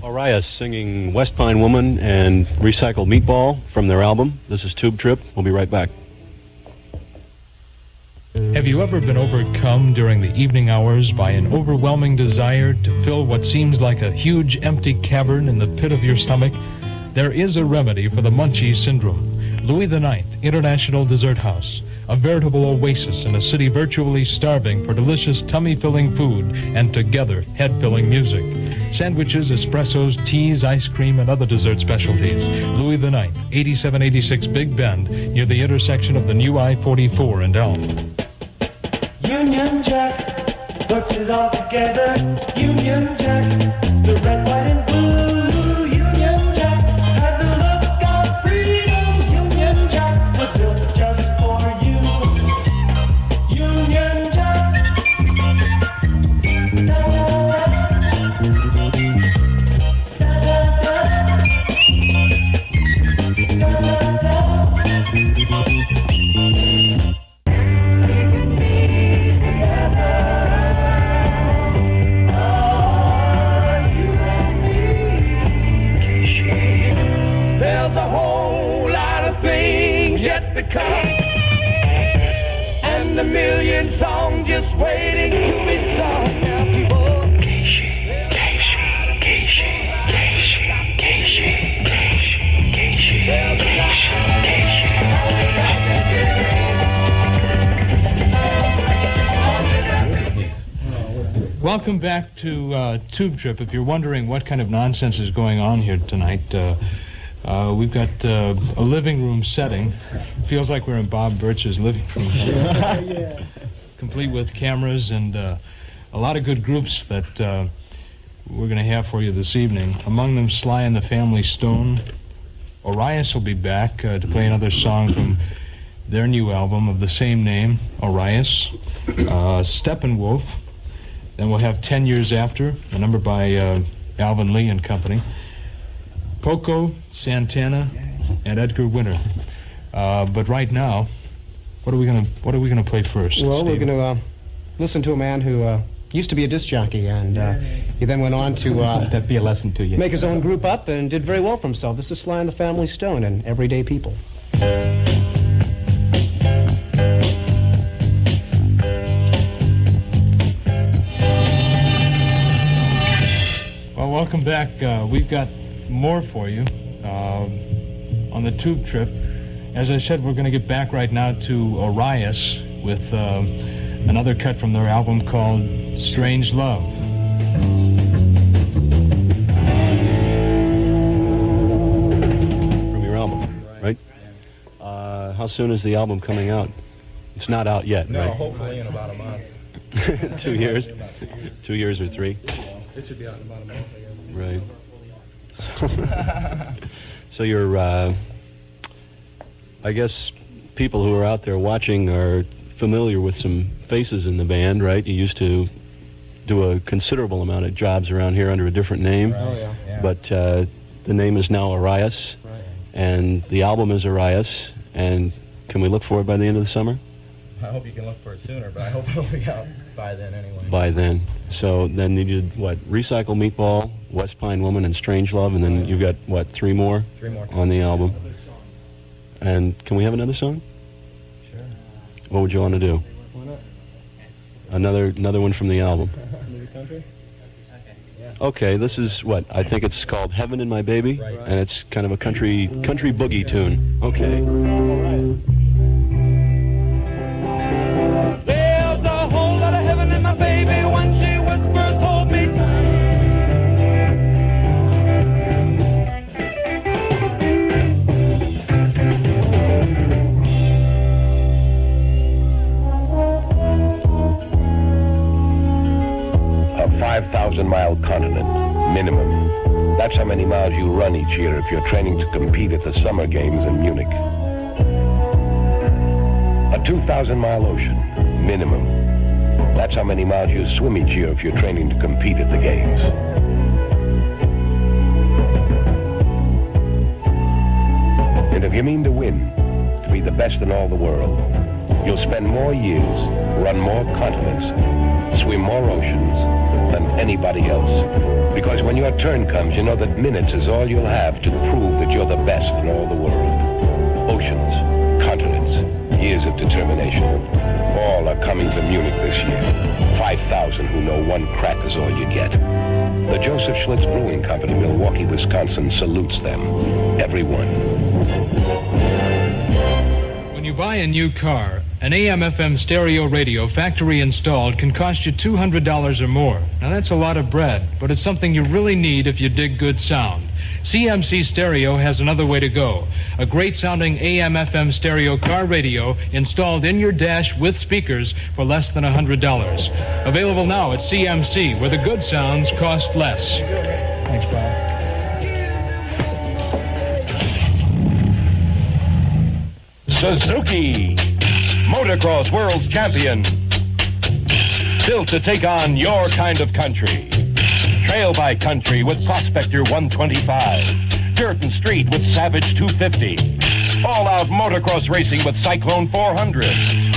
Arias singing West Pine Woman and Recycled Meatball from their album. This is Tube Trip. We'll be right back. Have you ever been overcome during the evening hours by an overwhelming desire to fill what seems like a huge empty cavern in the pit of your stomach? There is a remedy for the Munchie syndrome. Louis IX International Dessert House, a veritable oasis in a city virtually starving for delicious tummy-filling food and together head-filling music. Sandwiches, espressos, teas, ice cream, and other dessert specialties. Louis IX, 8786 Big Bend, near the intersection of the new I-44 and Elm. Union Jack puts it all together. Union Jack, the red, white, and blue. Union Jack has the look of freedom. Union Jack was built just for you. Union Jack. And a million songs just waiting to be sung. Now people, KSHE, KSHE, KSHE, KSHE, KSHE, KSHE, KSHE, KSHE. Welcome back to Tube Trip. If you're wondering what kind of nonsense is going on here tonight, we've got a living room setting. Feels like we're in Bob Birch's living room. Yeah. Complete with cameras and a lot of good groups that we're going to have for you this evening. Among them, Sly and the Family Stone. Arias will be back to play another song from their new album of the same name, Arias. Steppenwolf. Then we'll have 10 Years After, a number by Alvin Lee and Company. Poco, Santana, and Edgar Winter. But right now, what are we gonna play first? Well, Steve? we're going to listen to a man who used to be a disc jockey, and he then went on to that'd be a lesson to you. Make his own group up and did very well for himself. This is Sly and the Family Stone and Everyday People. Well, welcome back. We've got more for you on the Tube Trip. As I said, we're going to get back right now to Arias with another cut from their album called Strange Love. From your album, right? How soon is the album coming out? It's not out yet, no, right? No, hopefully in about a month. 2 years? 2 years or 3? It should be out in about a month, I guess. Right. So you're, I guess people who are out there watching are familiar with some faces in the band, right? You used to do a considerable amount of jobs around here under a different name. Oh, yeah. But the name is now Arias, right. And the album is Arias, and can we look for it by the end of the summer? I hope you can look for it sooner, but I hope it'll be out by then anyway. By then. So then you did, what, Recycle Meatball, West Pine Woman, and Strange Love, and then you've got, what, 3 more? 3 more on the album. And can we have another song? Sure. What would you want to do? Why not? Another one from the album. Movie country? Okay, this is what, I think it's called Heaven in My Baby, right. And it's kind of a country boogie tune. Okay. All right. There's a whole lot of heaven in my baby when she whispers, hold me tight. A 5,000-mile continent, minimum. That's how many miles you run each year if you're training to compete at the Summer Games in Munich. A 2,000-mile ocean, minimum. That's how many miles you swim each year if you're training to compete at the Games. And if you mean to win, to be the best in all the world, you'll spend more years, run more continents, swim more oceans than anybody else. Because when your turn comes, you know that minutes is all you'll have to prove that you're the best in all the world. Oceans, continents, years of determination. All are coming to Munich this year. 5,000 who know one crack is all you get. The Joseph Schlitz Brewing Company, Milwaukee, Wisconsin, salutes them. Everyone. When you buy a new car, an AM/FM stereo radio factory installed can cost you $200 or more. Now that's a lot of bread, but it's something you really need if you dig good sound. CMC Stereo has another way to go. A great sounding AM/FM stereo car radio installed in your dash with speakers for less than $100. Available now at CMC, where the good sounds cost less. Thanks, Bob. Suzuki, motocross world champion. Built to take on your kind of country. Trail by country with Prospector 125. Dirt and street with Savage 250. All-out motocross racing with Cyclone 400.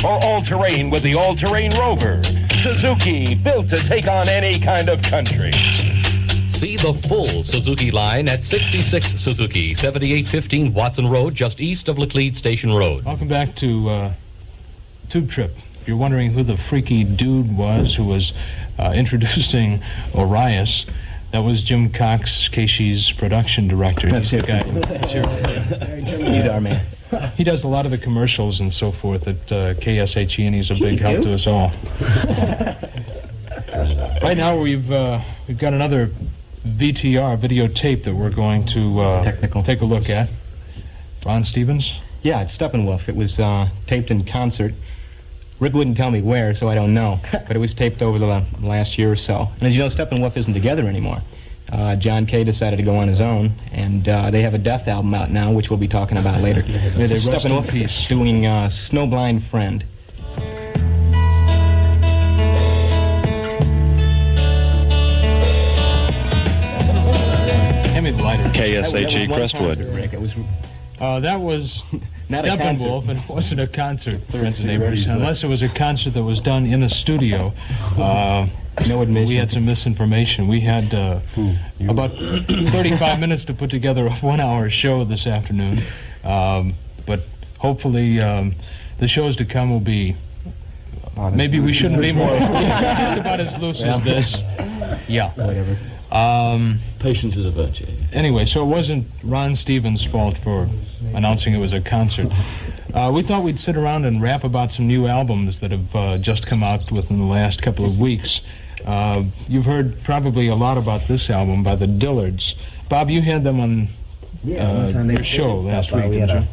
Or all-terrain with the all-terrain Rover. Suzuki, built to take on any kind of country. See the full Suzuki line at 66 Suzuki, 7815 Watson Road, just east of Laclede Station Road. Welcome back to Tube Trip. If you're wondering who the freaky dude was who was introducing Orias, that was Jim Cox, KSHE's production director. He's the guy. He's our man. He does a lot of the commercials and so forth at KSHE, and he's a big help to us all. Right now, we've got another VTR, videotape, that we're going to take a look at. Ron Stevens? Yeah, it's Steppenwolf. It was taped in concert. Rick wouldn't tell me where, so I don't know. But it was taped over the last year or so. And as you know, Steppenwolf isn't together anymore. John Kay decided to go on his own, and they have a Death album out now, which we'll be talking about later. Steppenwolf is doing Snowblind Friend. Hand me the lighter. KSHE Crestwood. That was Not a Steppenwolf, and it wasn't a concert, friends and neighbors, unless it was a concert that was done in a studio. No admission. We had some misinformation. We had about 35 minutes to put together a 1-hour show this afternoon. But hopefully the shows to come will be, maybe we shouldn't be more, just about as loose as this. Yeah. Whatever. Patience is a virtue. Anyway, so it wasn't Ron Stevens' fault for announcing it was a concert. We thought we'd sit around and rap about some new albums that have just come out within the last couple of weeks. You've heard probably a lot about this album by the Dillards. Bob, you had them on your show last week, We had didn't you?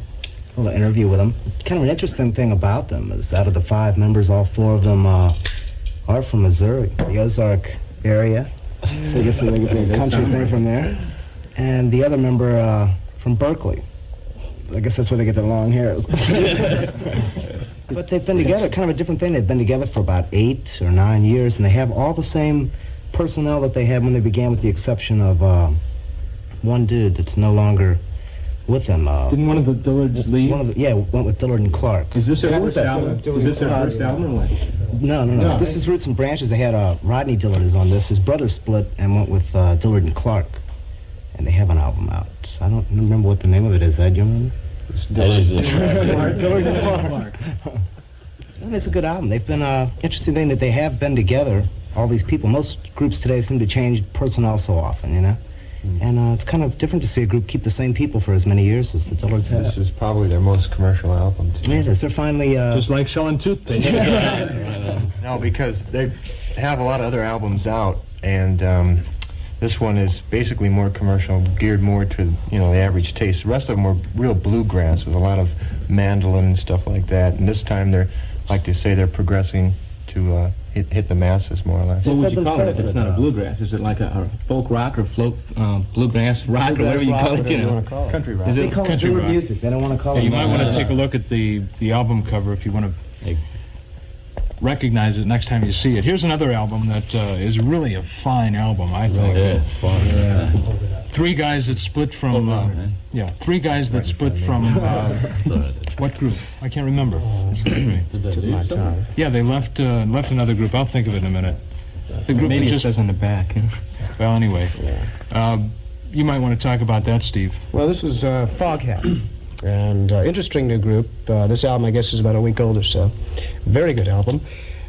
a little interview with them. Kind of an interesting thing about them is out of the 5 members, all 4 of them are from Missouri, the Ozark area. So I guess they get the country thing from there. And the other member from Berkeley. I guess that's where they get their long hair. But they've been together, kind of a different thing. They've been together for about 8 or 9 years, and they have all the same personnel that they had when they began, with the exception of one dude that's no longer with them. Didn't one of the Dillards leave? Went with Dillard and Clark. Is this their first album? Is this their first album or what? No. This is Roots and Branches. They had Rodney Dillard is on this. His brother split and went with Dillard and Clark, and they have an album out. I don't remember what the name of it is. Ed, you remember? Dillard and Clark. And it's a good album. They've been interesting thing that they have been together. All these people. Most groups today seem to change personnel so often, you know. And it's kind of different to see a group keep the same people for as many years as the Dillards have. This is probably their most commercial album. Yeah, it is. They're finally... Just like selling toothpaste. No, because they have a lot of other albums out, and this one is basically more commercial, geared more to the average taste. The rest of them were real bluegrass with a lot of mandolin and stuff like that. And this time they're, like they say, they're progressing to hit the masses more or less. What would you call it? It's not a bluegrass. Is it like a folk rock or bluegrass rock or whatever you call it? Country rock. They call it country Dillard rock. music. They don't want to call it... You might want to take a look at the album cover if you want to recognize it next time you see it. Here's another album that is really a fine album, I think. Three guys that split from, three guys that split from, what group? I can't remember. It's the three. Yeah, they left another group. I'll think of it in a minute. The group Maybe that it says on the back. well, anyway, you might want to talk about that, Steve. Well, this is Foghat, and interesting new group. This album, I guess, is about a week old or so. Very good album.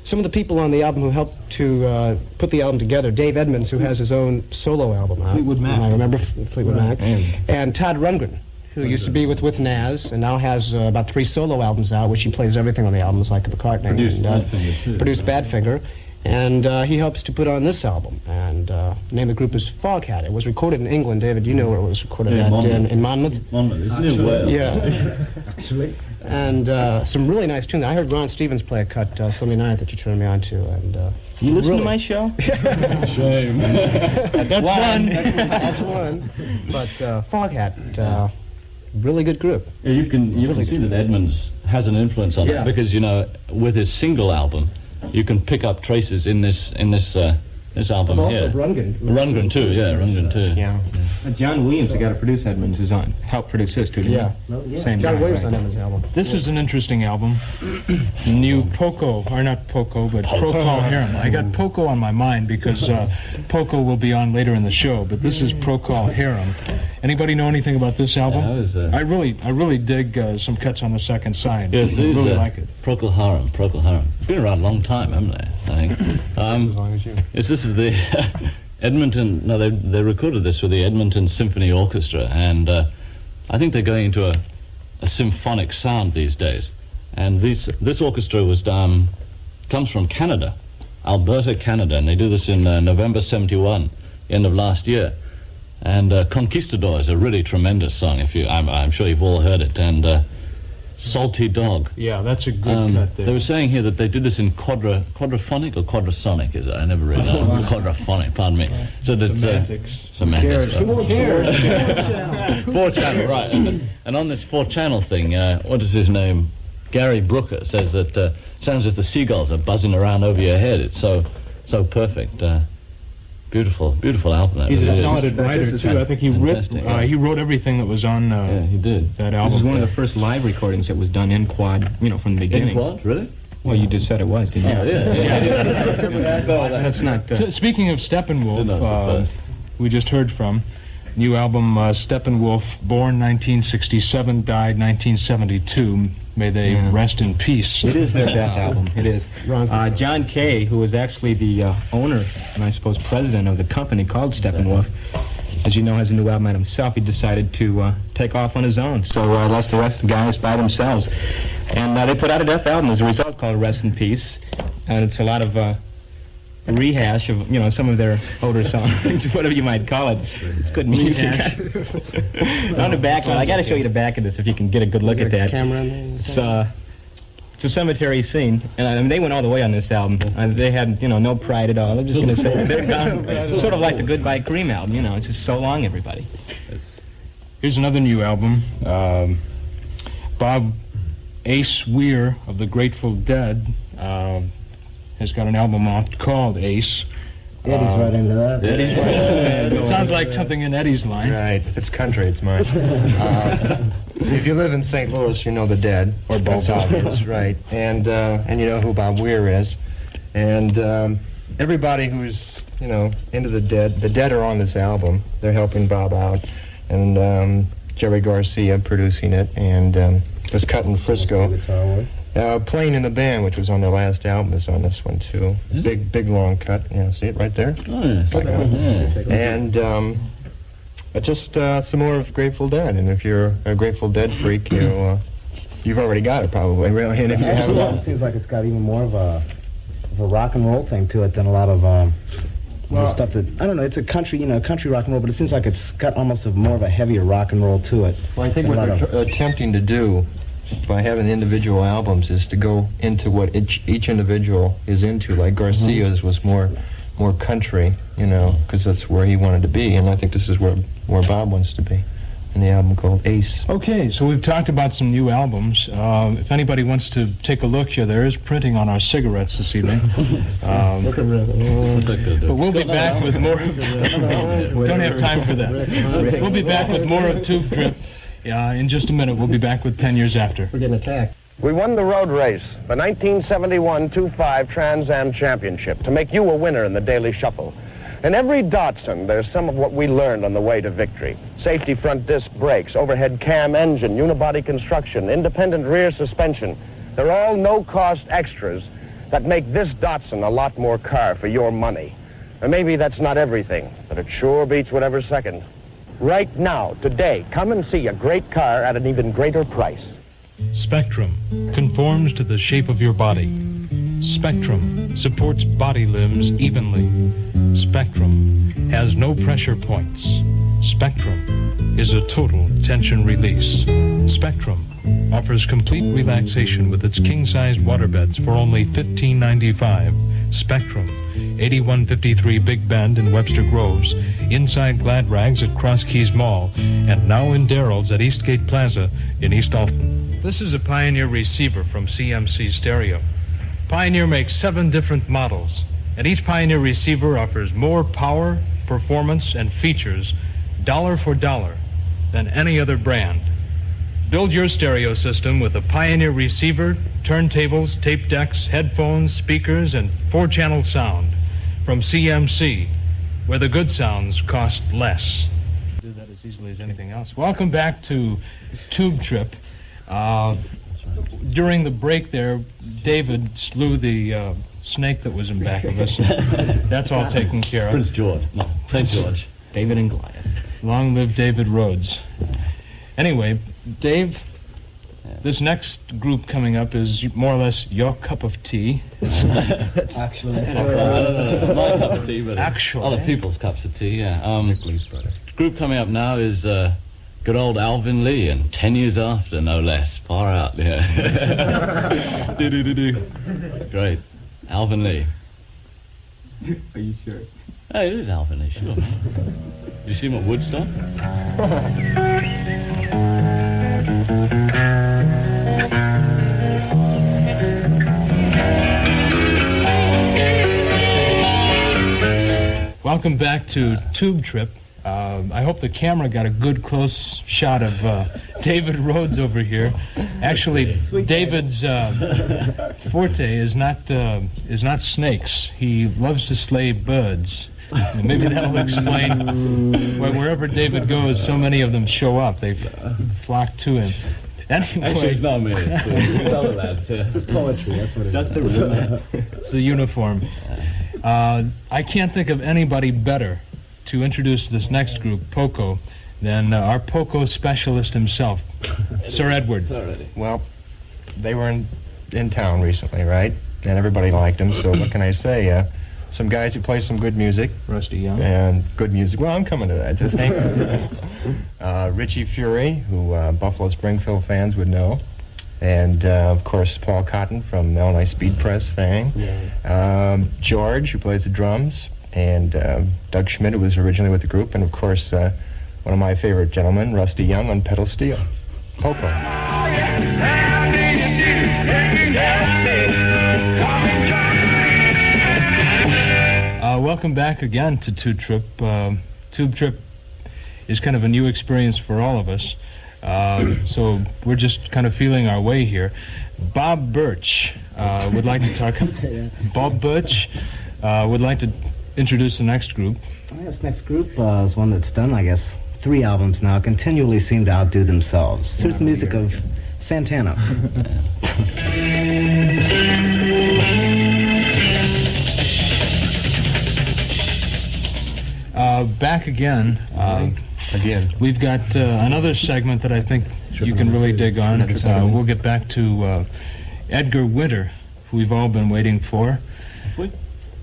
Some of the people on the album who helped to put the album together, Dave Edmonds, who has his own solo album out. Fleetwood Mac. I remember Fleetwood Mac. And Todd Rundgren, who used to be with Nas, and now has about 3 solo albums out, which he plays everything on the albums, like McCartney. Produced Badfinger. And he helps to put on this album. And the name of the group is Foghat. It was recorded in England. David, you know where it was recorded at? In Monmouth? Monmouth, isn't it? Well. Yeah. Actually. And some really nice tunes. I heard Ron Stevens play a cut Sunday night that you turned me on to. And You listen to my show? Shame. That's one. That's one. But Foghat, really good group. Yeah, you can see that Edmonds has an influence on it because, you know, with his single album, you can pick up traces in this album And also here. Rundgren too. Yeah. John Williams, the guy to produce Edmonds, is on. Helped produce this, too, didn't he? Same John guy, Williams right. on his album. This is an interesting album. New Poco, or not Poco, but Procol Harum. I got Poco on my mind because Poco will be on later in the show, but this is Procol Harum. Anybody know anything about this album? Yeah, I really dig some cuts on the second side. Yes, I really like it. Procol Harum. Been around a long time, haven't they? I think. As long as you. This is the Edmonton. No, they recorded this with the Edmonton Symphony Orchestra, and I think they're going into a symphonic sound these days. And this orchestra comes from Canada, Alberta, Canada, and they do this in November '71, end of last year. And Conquistador is a really tremendous song. I'm sure you've all heard it. And Salty Dog. Yeah, that's a good cut there. They were saying here that they did this in quadraphonic or quadrasonic. I never really know. Quadraphonic, pardon me. So that semantics. Four channel, right? And on this 4-channel thing, what is his name? Gary Brooker says that sounds as if the seagulls are buzzing around over your head. It's so perfect. Beautiful album. He's a talented writer too. I think he wrote everything that was on he did. that album. This is one of the first live recordings that was done in quad, from the beginning. In quad, really? Well, you just said it was, didn't you? That's not. Speaking of Steppenwolf, we just heard from new album Steppenwolf, born 1967, died 1972. May they rest in peace. It is their death album. It is. John Kay, who was actually the owner and I suppose president of the company called Steppenwolf, as you know, has a new album out himself. He decided to take off on his own. So that's the rest of the guys by themselves. And they put out a death album as a result called Rest in Peace. And it's a lot of rehash of, some of their older songs, whatever you might call it. It's good music. On the back, I got to show you the back of this if you can get a good look at that. It's a cemetery scene, and they went all the way on this album. They had, no pride at all. I'm just going to say they're gone. It's sort of like the Goodbye Cream album, it's just so long, everybody. Here's another new album. Bob Ace Weir of the Grateful Dead has got an album out called Ace. Eddie's right into that. Eddie's right into that. It sounds like something in Eddie's line. Right. If it's country, it's mine. If you live in St. Louis, you know the Dead. Or Bob obvious, right. And you know who Bob Weir is. And everybody who's, into the Dead are on this album. They're helping Bob out. And Jerry Garcia producing it. And was cut in Frisco. Playing in the Band, which was on their last album, is on this one too. Big long cut. See it right there? Oh, yes. And just some more of Grateful Dead. And if you're a Grateful Dead freak, you've already got it probably, really. And if you Actually, it seems like it's got even more of a rock and roll thing to it than a lot of the stuff that, I don't know, it's a country, country rock and roll, but it seems like it's got almost more of a heavier rock and roll to it. Well, I think what they're attempting to do by having individual albums is to go into what each individual is into. Like Garcia's was more country, because that's where he wanted to be, and I think this is where Bob wants to be. and the album called Ace. Okay, so we've talked about some new albums. If anybody wants to take a look here, there is printing on our cigarettes this evening. But we'll be back with more. Don't have time for that. We'll be back with more of Tube Trip in just a minute. We'll be back with 10 Years After. We're getting attacked. We won the road race, the 1971 2.5 Trans Am Championship, to make you a winner in the Daily Shuffle. In every Datsun, there's some of what we learned on the way to victory. Safety front disc brakes, overhead cam engine, unibody construction, independent rear suspension. They're all no-cost extras that make this Datsun a lot more car for your money. And maybe that's not everything, but it sure beats whatever's second. Right now, today, come and see a great car at an even greater price. Spectrum conforms to the shape of your body. Spectrum supports body limbs evenly. Spectrum has no pressure points. Spectrum is a total tension release. Spectrum offers complete relaxation with its king-sized waterbeds for only $15.95. Spectrum, 8153 Big Bend in Webster Groves, inside Glad Rags at Cross Keys Mall, and now in Darrell's at Eastgate Plaza in East Alton. This is a Pioneer receiver from CMC Stereo. Pioneer makes 7 different models, and each Pioneer receiver offers more power, performance, and features, dollar for dollar, than any other brand. Build your stereo system with a Pioneer receiver, turntables, tape decks, headphones, speakers, and 4-channel sound from CMC, where the good sounds cost less. Do that as easily as anything else. Welcome back to Tube Trip. During the break there, David slew the snake that was in back of us. That's all taken care of. Prince George. No, Prince George. David and Goliath. Long live David Rhodes. Anyway, Dave, this next group coming up is more or less your cup of tea. Actually. I don't know, it's my cup of tea, but Actually. it's other people's cups of tea, yeah. Group coming up now is good old Alvin Lee, and 10 Years After, no less. Far out, yeah. Great. Alvin Lee. Are you sure? Hey, it is Alvin Lee, sure. Did you see him at Woodstock? Welcome back to Tube Trip. I hope the camera got a good close shot of David Rhodes over here. Actually, David's forte is not snakes. He loves to slay birds. And maybe that'll explain why wherever David goes, so many of them show up. They flock to him. Anyway, Actually, it's not me. It's other lads. Yeah. It's just poetry, that's what it Just is. the rhythm. it's the uniform. I can't think of anybody better to introduce this next group, Poco, than our Poco specialist himself, Sir Edward. Well, they were in town recently, right? And everybody liked them, so what can I say? Some guys who play some good music. Rusty Young. And good music. Well, I'm coming to that. Just hang on. Richie Fury, who Buffalo Springfield fans would know. And, of course, Paul Cotton from Illinois Speed Press fame. George, who plays the drums. And Doug Schmidt, who was originally with the group. And, of course, one of my favorite gentlemen, Rusty Young on pedal steel. Poco. Welcome back again to Tube Trip. Tube Trip is kind of a new experience for all of us. So we're just kind of feeling our way here. Bob Birch would like to talk. Bob Birch would like to introduce the next group. This next group is one that's done, I guess, 3 albums now, continually seem to outdo themselves. Here's the music of Santana. Back again. We've got another segment that I think you can really dig on. We'll get back to Edgar Winter, who we've all been waiting for.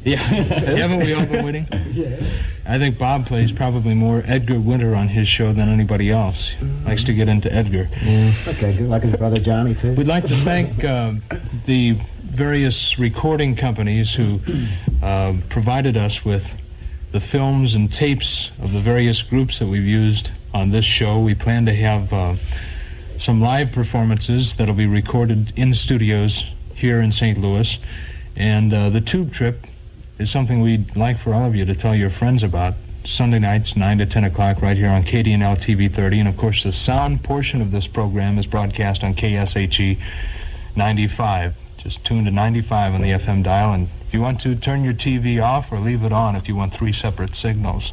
Yeah, haven't we all been waiting? Yes. I think Bob plays probably more Edgar Winter on his show than anybody else. Likes to get into Edgar. Okay, good. Like his brother Johnny, too. We'd like to thank the various recording companies who provided us with the films and tapes of the various groups that we've used on this show. We plan to have some live performances that'll be recorded in studios here in St. Louis. And the Tube Trip is something we'd like for all of you to tell your friends about. Sunday nights, 9 to 10 o'clock, right here on KDNL TV 30. And, of course, the sound portion of this program is broadcast on KSHE 95. Just tune to 95 on the FM dial. And if you want to, turn your TV off or leave it on if you want 3 separate signals.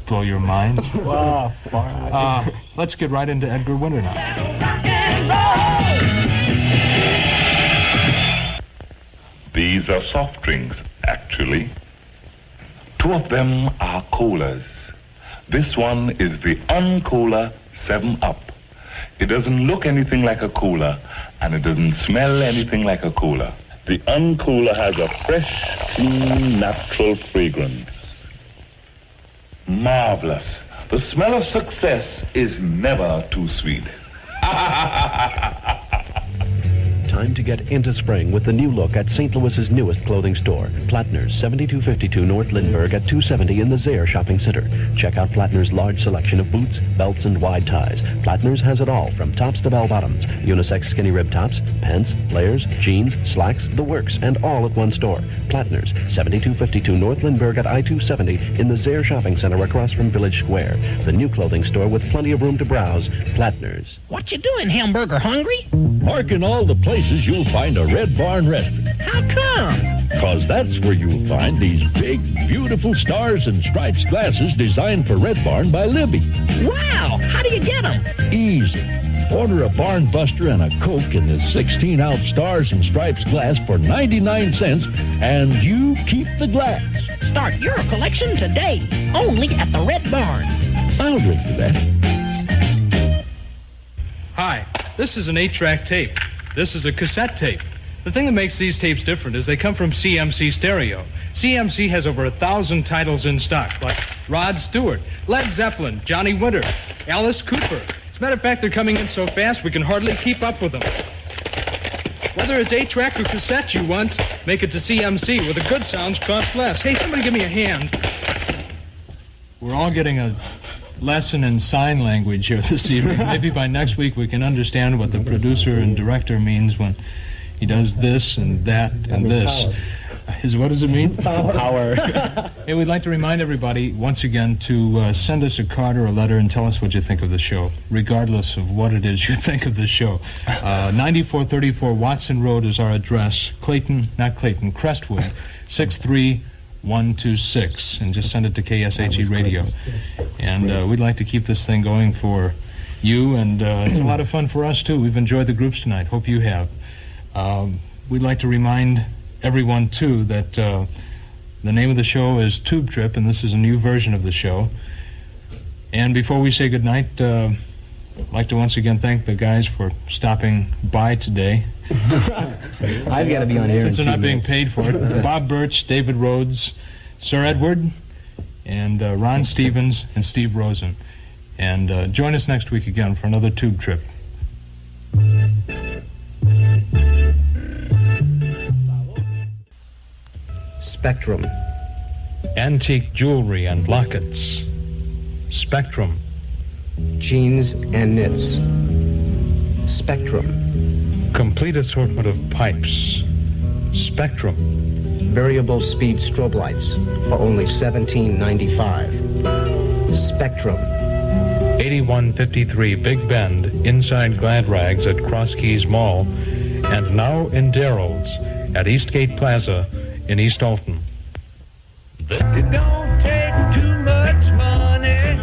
Blow your mind. Wow. Let's get right into Edgar Winter now. These are soft drinks, actually. 2 of them are colas. This one is the Uncola 7-Up. It doesn't look anything like a cola, and it doesn't smell anything like a cola. The Uncola has a fresh, clean, natural fragrance. Marvelous. The smell of success is never too sweet. Time to get into spring with the new look at St. Louis's newest clothing store, Plattner's, 7252 North Lindbergh at 270 in the Zaire Shopping Center. Check out Plattner's large selection of boots, belts, and wide ties. Plattner's has it all, from tops to bell-bottoms, unisex skinny rib tops, pants, layers, jeans, slacks, the works, and all at one store. Plattner's, 7252 North Lindbergh at I-270 in the Zaire Shopping Center across from Village Square. The new clothing store with plenty of room to browse, Plattner's. What you doing, hamburger hungry? Marking all the places you'll find a Red Barn restaurant. How come? Because that's where you'll find these big, beautiful stars and stripes glasses designed for Red Barn by Libby. Wow! How do you get them? Easy. Order a Barn Buster and a Coke in the 16-ounce stars and stripes glass for 99 cents, and you keep the glass. Start your collection today, only at the Red Barn. I'll drink to that. Hi, this is an 8-track tape. This is a cassette tape. The thing that makes these tapes different is they come from CMC Stereo. CMC has over 1,000 titles in stock, like Rod Stewart, Led Zeppelin, Johnny Winter, Alice Cooper. As a matter of fact, they're coming in so fast we can hardly keep up with them. Whether it's 8-track or cassette you want, make it to CMC, where the good sounds cost less. Hey, somebody give me a hand. We're all getting a lesson in sign language here this evening. Maybe by next week we can understand what the producer and director means when he does this and that and this. What does it mean? Power. Hey, we'd like to remind everybody once again to send us a card or a letter and tell us what you think of the show, regardless of what it is you think of the show. 9434 Watson Road is our address. Crestwood, 63126, and just send it to KSHE Radio. And we'd like to keep this thing going for you, and it's a lot of fun for us too. We've enjoyed the groups tonight. Hope you have. We'd like to remind everyone too that the name of the show is Tube Trip, and this is a new version of the show. And before we say goodnight, I'd like to once again thank the guys for stopping by today. I've got to be on air since they're not being minutes. paid for it. Bob Birch, David Rhodes, Sir Edward, and Ron Stevens and Steve Rosen. And join us next week again for another Tube Trip. Spectrum. Antique jewelry and lockets. Spectrum. Jeans and knits. Spectrum. Complete assortment of pipes. Spectrum. Variable speed strobe lights for only $17.95. Spectrum. 8153 Big Bend, inside Glad Rags at Cross Keys Mall, and now in Darrell's at Eastgate Plaza in East Alton. It don't take too much money.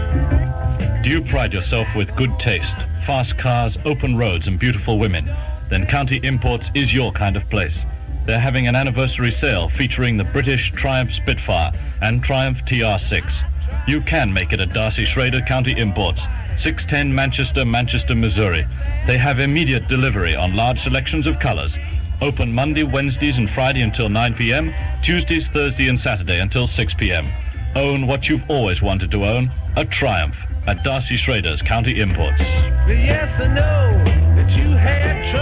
Do you pride yourself with good taste, fast cars, open roads, and beautiful women? Then County Imports is your kind of place. They're having an anniversary sale featuring the British Triumph Spitfire and Triumph TR6. You can make it at Darcy Schrader County Imports, 610 Manchester, Missouri. They have immediate delivery on large selections of colors. Open Monday, Wednesdays, and Friday until 9 p.m., Tuesdays, Thursday, and Saturday until 6 p.m. Own what you've always wanted to own, a Triumph, at Darcy Schrader's County Imports. Yes, I know that you had trouble.